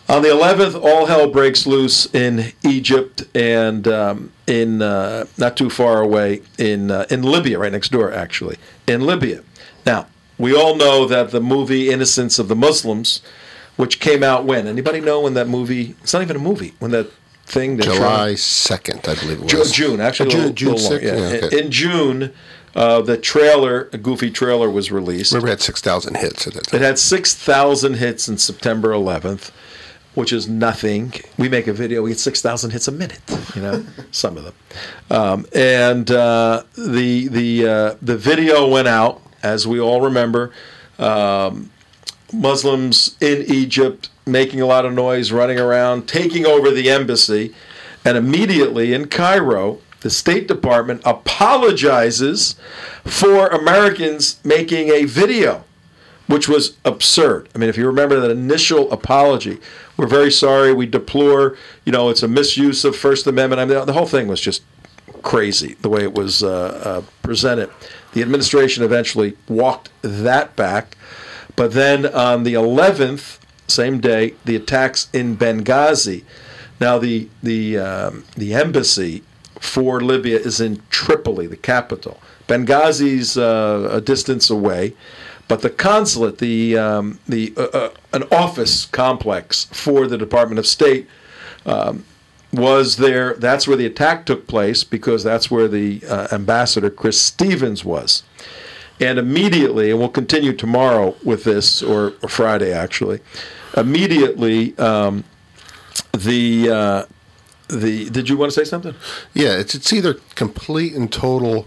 On the 11th, all hell breaks loose in Egypt and in not too far away in Libya, right next door, actually, in Libya. Now, we all know that the movie Innocence of the Muslims, which came out when? Anybody know when that movie? It's not even a movie. When that thing? July 2nd, I believe it was. June, actually. June 2nd? Yeah. Okay. In June, the trailer, a goofy trailer, was released. Remember, it had 6,000 hits at that time. It had 6,000 hits on September 11th, which is nothing. We make a video, we get 6,000 hits a minute, some of them. The video went out, as we all remember. Muslims in Egypt making a lot of noise, running around, taking over the embassy, and immediately in Cairo, the State Department apologizes for Americans making a video, which was absurd. I mean, if you remember that initial apology, we're very sorry, we deplore, it's a misuse of First Amendment. I mean, the whole thing was just crazy, the way it was presented. The administration eventually walked that back. But then on the 11th, same day, the attacks in Benghazi. Now, the embassy for Libya is in Tripoli, the capital. Benghazi's a distance away. But the consulate, an office complex for the Department of State, was there. That's where the attack took place, because that's where the ambassador, Chris Stevens, was. And immediately, and we'll continue tomorrow with this, or Friday actually, immediately did you want to say something? Yeah, it's either complete and total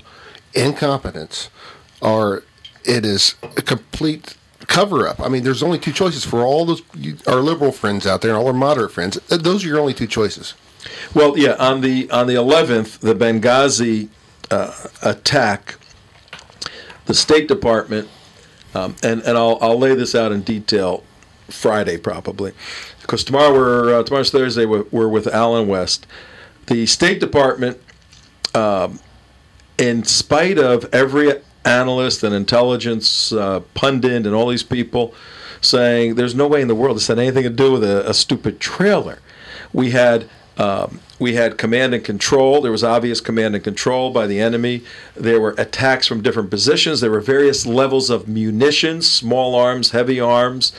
incompetence, or it is a complete cover-up. I mean, there's only two choices for all those our liberal friends out there and all our moderate friends. Those are your only two choices. Well, yeah, on the 11th, the Benghazi attack, the State Department, and I'll lay this out in detail Friday probably, because tomorrow's Thursday. We're with Alan West. The State Department, in spite of every analyst and intelligence pundit and all these people saying there's no way in the world this had anything to do with a stupid trailer, we had command and control. There was obvious command and control by the enemy. There were attacks from different positions. There were various levels of munitions, small arms, heavy arms.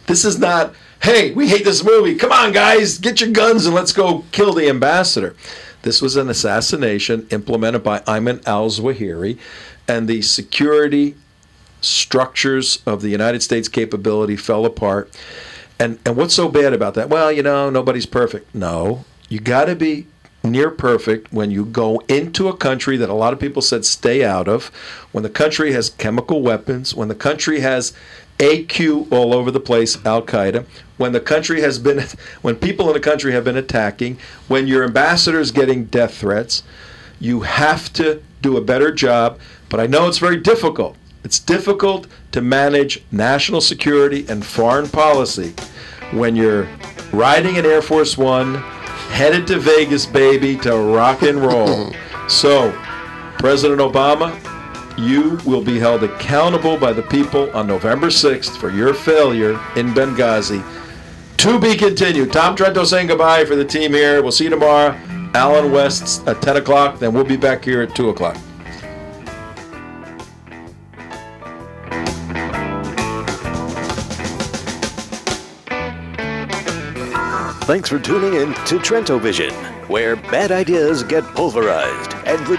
This is not, hey, we hate this movie. Come on, guys, get your guns and let's go kill the ambassador. This was an assassination implemented by Ayman al-Zawahiri, and the security structures of the United States capability fell apart. And what's so bad about that? Well, nobody's perfect. No. You got to be near perfect when you go into a country that a lot of people said stay out of, when the country has chemical weapons, when the country has AQ all over the place, Al-Qaeda. When when people in the country have been attacking, when your ambassador's getting death threats, you have to do a better job. But I know it's very difficult. It's difficult to manage national security and foreign policy when you're riding an Air Force One, headed to Vegas, baby, to rock and roll. So, President Obama, you will be held accountable by the people on November 6th for your failure in Benghazi. To be continued. Tom Trento saying goodbye for the team here. We'll see you tomorrow. Alan West at 10 o'clock. Then we'll be back here at 2 o'clock. Thanks for tuning in to Trento Vision, where bad ideas get pulverized and the